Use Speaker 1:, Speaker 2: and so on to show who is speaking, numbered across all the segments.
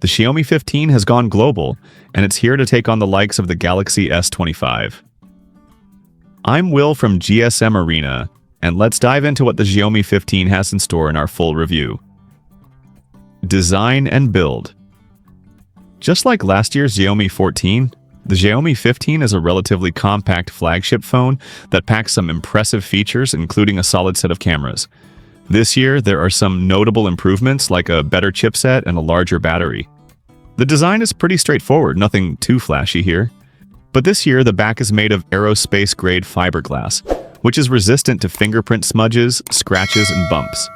Speaker 1: The Xiaomi 15 has gone global, and it's here to take on the likes of the Galaxy S25. I'm Will from GSM Arena, and let's dive into what the Xiaomi 15 has in store in our full review. Design and build. Just like last year's Xiaomi 14, the Xiaomi 15 is a relatively compact flagship phone that packs some impressive features, including a solid set of cameras. This year, there are some notable improvements like a better chipset and a larger battery. The design is pretty straightforward, nothing too flashy here. But this year, the back is made of aerospace-grade fiberglass, which is resistant to fingerprint smudges, scratches, and bumps.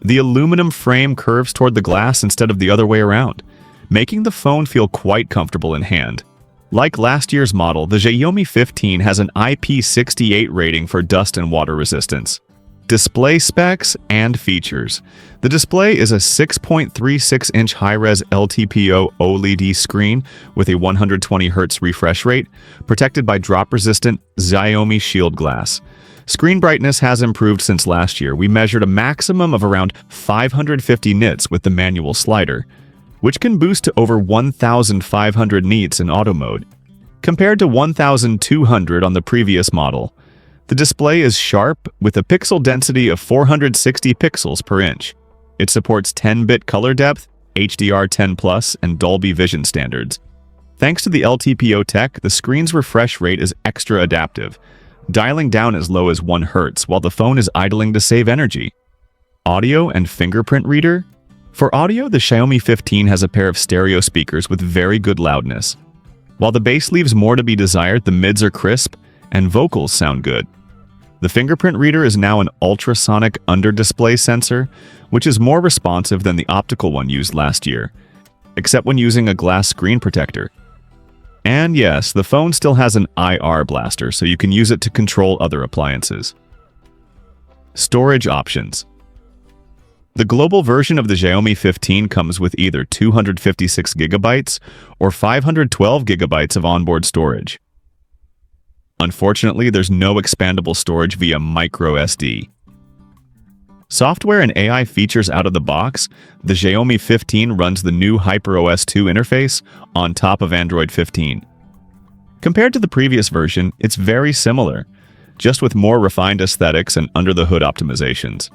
Speaker 1: The aluminum frame curves toward the glass instead of the other way around, making the phone feel quite comfortable in hand. Like last year's model, the Xiaomi 15 has an IP68 rating for dust and water resistance. Display specs and features. The display is a 6.36-inch high-res LTPO OLED screen with a 120Hz refresh rate, protected by drop-resistant Xiaomi Shield glass. Screen brightness has improved since last year. We measured a maximum of around 550 nits with the manual slider, which can boost to over 1,500 nits in auto mode, compared to 1,200 on the previous model. The display is sharp, with a pixel density of 460 pixels per inch. It supports 10-bit color depth, HDR10+, and Dolby Vision standards. Thanks to the LTPO tech, the screen's refresh rate is extra adaptive, dialing down as low as 1 Hz while the phone is idling to save energy. Audio and fingerprint reader. For audio, the Xiaomi 15 has a pair of stereo speakers with very good loudness. While the bass leaves more to be desired, the mids are crisp, and vocals sound good. The fingerprint reader is now an ultrasonic under-display sensor, which is more responsive than the optical one used last year, except when using a glass screen protector. And yes, the phone still has an IR blaster, so you can use it to control other appliances. Storage options. The global version of the Xiaomi 15 comes with either 256GB or 512GB of onboard storage. Unfortunately, there's no expandable storage via microSD. Software and AI features out of the box, the Xiaomi 15 runs the new HyperOS 2 interface on top of Android 15. Compared to the previous version, it's very similar, just with more refined aesthetics and under-the-hood optimizations.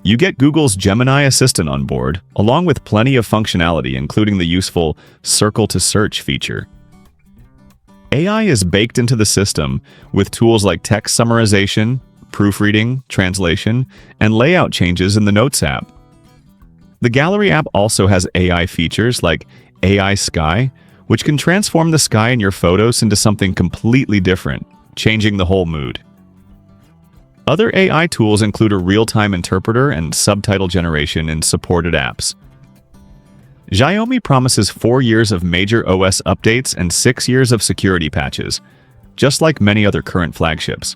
Speaker 1: You get Google's Gemini Assistant on board, along with plenty of functionality, including the useful Circle to Search feature. AI is baked into the system with tools like text summarization, proofreading, translation, and layout changes in the Notes app. The Gallery app also has AI features like AI Sky, which can transform the sky in your photos into something completely different, changing the whole mood. Other AI tools include a real-time interpreter and subtitle generation in supported apps. Xiaomi promises 4 years of major OS updates and 6 years of security patches, just like many other current flagships.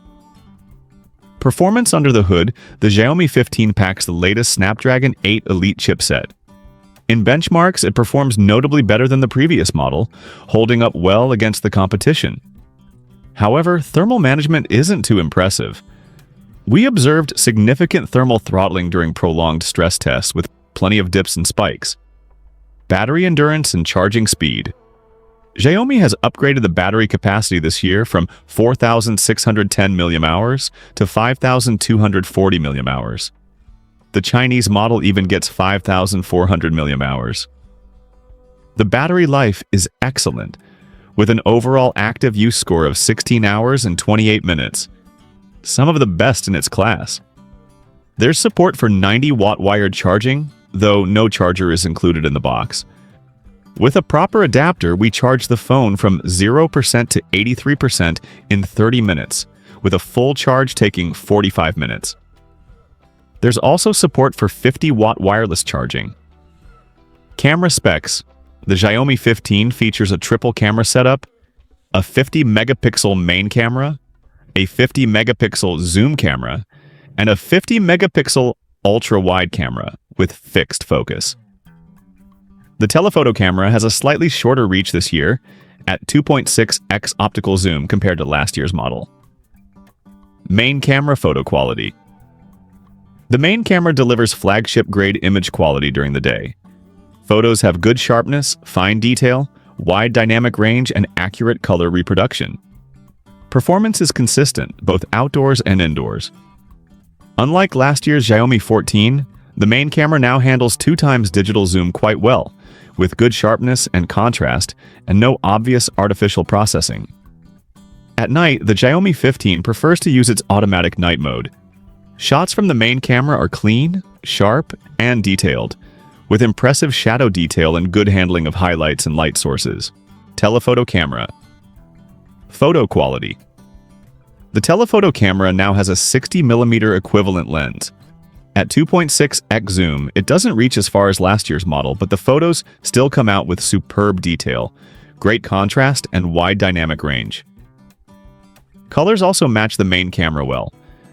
Speaker 1: Performance under the hood, the Xiaomi 15 packs the latest Snapdragon 8 Elite chipset. In benchmarks, it performs notably better than the previous model, holding up well against the competition. However, thermal management isn't too impressive. We observed significant thermal throttling during prolonged stress tests with plenty of dips and spikes. Battery endurance and charging speed. Xiaomi has upgraded the battery capacity this year from 4,610 mAh to 5,240 mAh. The Chinese model even gets 5,400 mAh. The battery life is excellent, with an overall active use score of 16 hours and 28 minutes, some of the best in its class. There's support for 90-watt wired charging, though no charger is included in the box. With a proper adapter, we charge the phone from 0% to 83% in 30 minutes, with a full charge taking 45 minutes. There's also support for 50-watt wireless charging. Camera specs. The Xiaomi 15 features a triple camera setup, a 50-megapixel main camera, a 50-megapixel zoom camera, and a 50-megapixel ultra-wide camera with fixed focus. The telephoto camera has a slightly shorter reach this year, at 2.6x optical zoom compared to last year's model. Main camera photo quality. The main camera delivers flagship-grade image quality during the day. Photos have good sharpness, fine detail, wide dynamic range, and accurate color reproduction. Performance is consistent, both outdoors and indoors. Unlike last year's Xiaomi 14, the main camera now handles 2x digital zoom quite well, with good sharpness and contrast, and no obvious artificial processing. At night, the Xiaomi 15 prefers to use its automatic night mode. Shots from the main camera are clean, sharp, and detailed, with impressive shadow detail and good handling of highlights and light sources. Telephoto camera. Photo quality. The telephoto camera now has a 60mm equivalent lens. At 2.6x zoom, it doesn't reach as far as last year's model, but the photos still come out with superb detail, great contrast, and wide dynamic range. Colors also match the main camera well.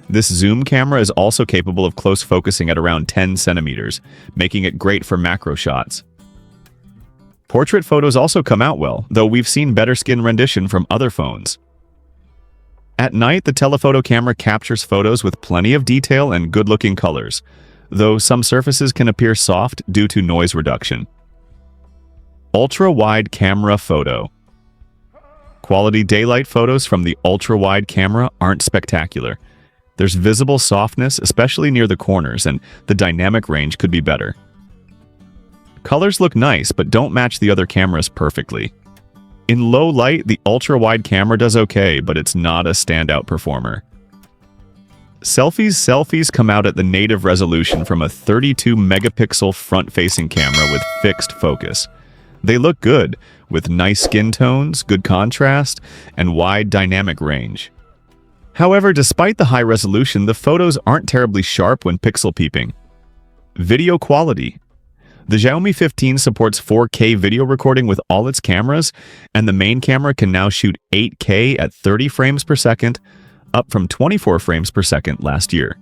Speaker 1: This zoom camera is also capable of close focusing at around 10 centimeters, making it great for macro shots. Portrait photos also come out well, though we've seen better skin rendition from other phones. At night, the telephoto camera captures photos with plenty of detail and good-looking colors, though some surfaces can appear soft due to noise reduction. Ultra-wide camera photo. Quality daylight photos from the ultra-wide camera aren't spectacular. There's visible softness, especially near the corners, and the dynamic range could be better. Colors look nice, but don't match the other cameras perfectly. In low light, the ultra-wide camera does okay, but it's not a standout performer. Selfies come out at the native resolution from a 32-megapixel front-facing camera with fixed focus. They look good, with nice skin tones, good contrast, and wide dynamic range. However, despite the high resolution, the photos aren't terribly sharp when pixel peeping. Video quality. The Xiaomi 15 supports 4K video recording with all its cameras, and the main camera can now shoot 8K at 30 frames per second, up from 24 frames per second last year.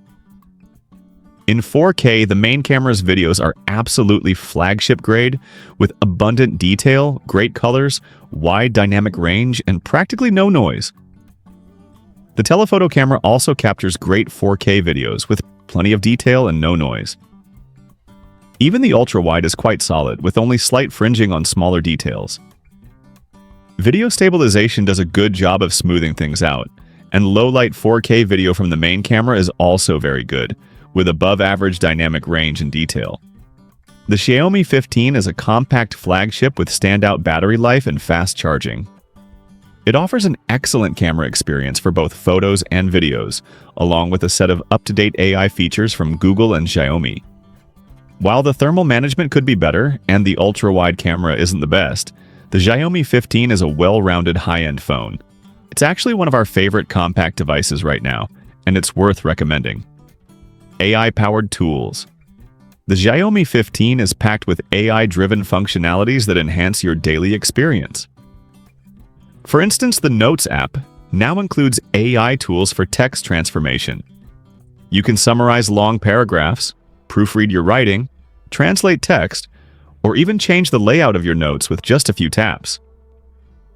Speaker 1: In 4K, the main camera's videos are absolutely flagship grade, with abundant detail, great colors, wide dynamic range, and practically no noise. The telephoto camera also captures great 4K videos with plenty of detail and no noise. Even the ultra-wide is quite solid, with only slight fringing on smaller details. Video stabilization does a good job of smoothing things out, and low-light 4K video from the main camera is also very good, with above-average dynamic range and detail. The Xiaomi 15 is a compact flagship with standout battery life and fast charging. It offers an excellent camera experience for both photos and videos, along with a set of up-to-date AI features from Google and Xiaomi. While the thermal management could be better, and the ultra-wide camera isn't the best, the Xiaomi 15 is a well-rounded high-end phone. It's actually one of our favorite compact devices right now, and it's worth recommending. AI-powered tools. The Xiaomi 15 is packed with AI-driven functionalities that enhance your daily experience. For instance, the Notes app now includes AI tools for text transformation. You can summarize long paragraphs, proofread your writing, translate text, or even change the layout of your notes with just a few taps.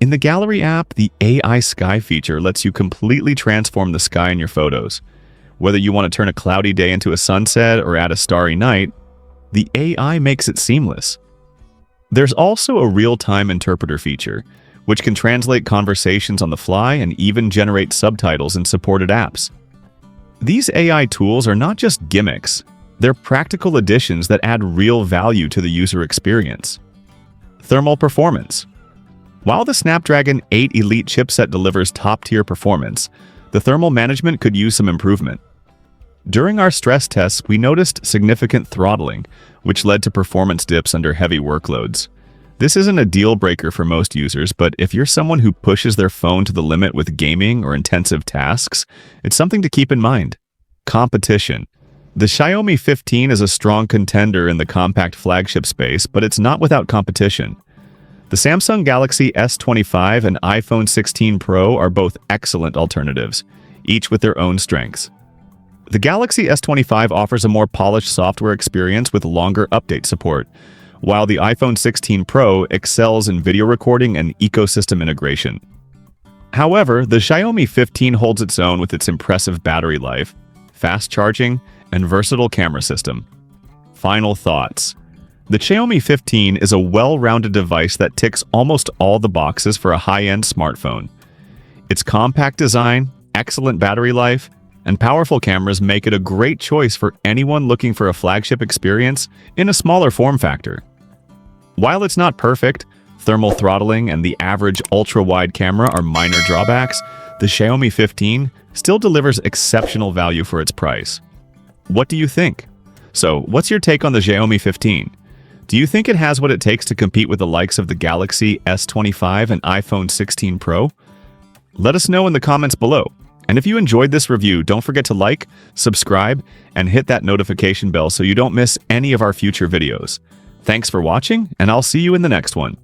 Speaker 1: In the Gallery app, the AI Sky feature lets you completely transform the sky in your photos. Whether you want to turn a cloudy day into a sunset or add a starry night, the AI makes it seamless. There's also a real-time interpreter feature, which can translate conversations on the fly and even generate subtitles in supported apps. These AI tools are not just gimmicks. They're practical additions that add real value to the user experience. Thermal performance. While the Snapdragon 8 Elite chipset delivers top-tier performance, the thermal management could use some improvement. During our stress tests, we noticed significant throttling, which led to performance dips under heavy workloads. This isn't a deal-breaker for most users, but if you're someone who pushes their phone to the limit with gaming or intensive tasks, it's something to keep in mind. Competition. The Xiaomi 15 is a strong contender in the compact flagship space, but it's not without competition. The Samsung Galaxy S25 and iPhone 16 Pro are both excellent alternatives, each with their own strengths. The Galaxy S25 offers a more polished software experience with longer update support, while the iPhone 16 Pro excels in video recording and ecosystem integration. However, the Xiaomi 15 holds its own with its impressive battery life, fast charging, and versatile camera system. Final thoughts. The Xiaomi 15 is a well-rounded device that ticks almost all the boxes for a high-end smartphone. Its compact design, excellent battery life, and powerful cameras make it a great choice for anyone looking for a flagship experience in a smaller form factor. While it's not perfect, thermal throttling and the average ultra-wide camera are minor drawbacks, the Xiaomi 15 still delivers exceptional value for its price. What do you think? So, what's your take on the Xiaomi 15? Do you think it has what it takes to compete with the likes of the Galaxy S25 and iPhone 16 Pro? Let us know in the comments below. And if you enjoyed this review, don't forget to like, subscribe, and hit that notification bell so you don't miss any of our future videos. Thanks for watching, and I'll see you in the next one.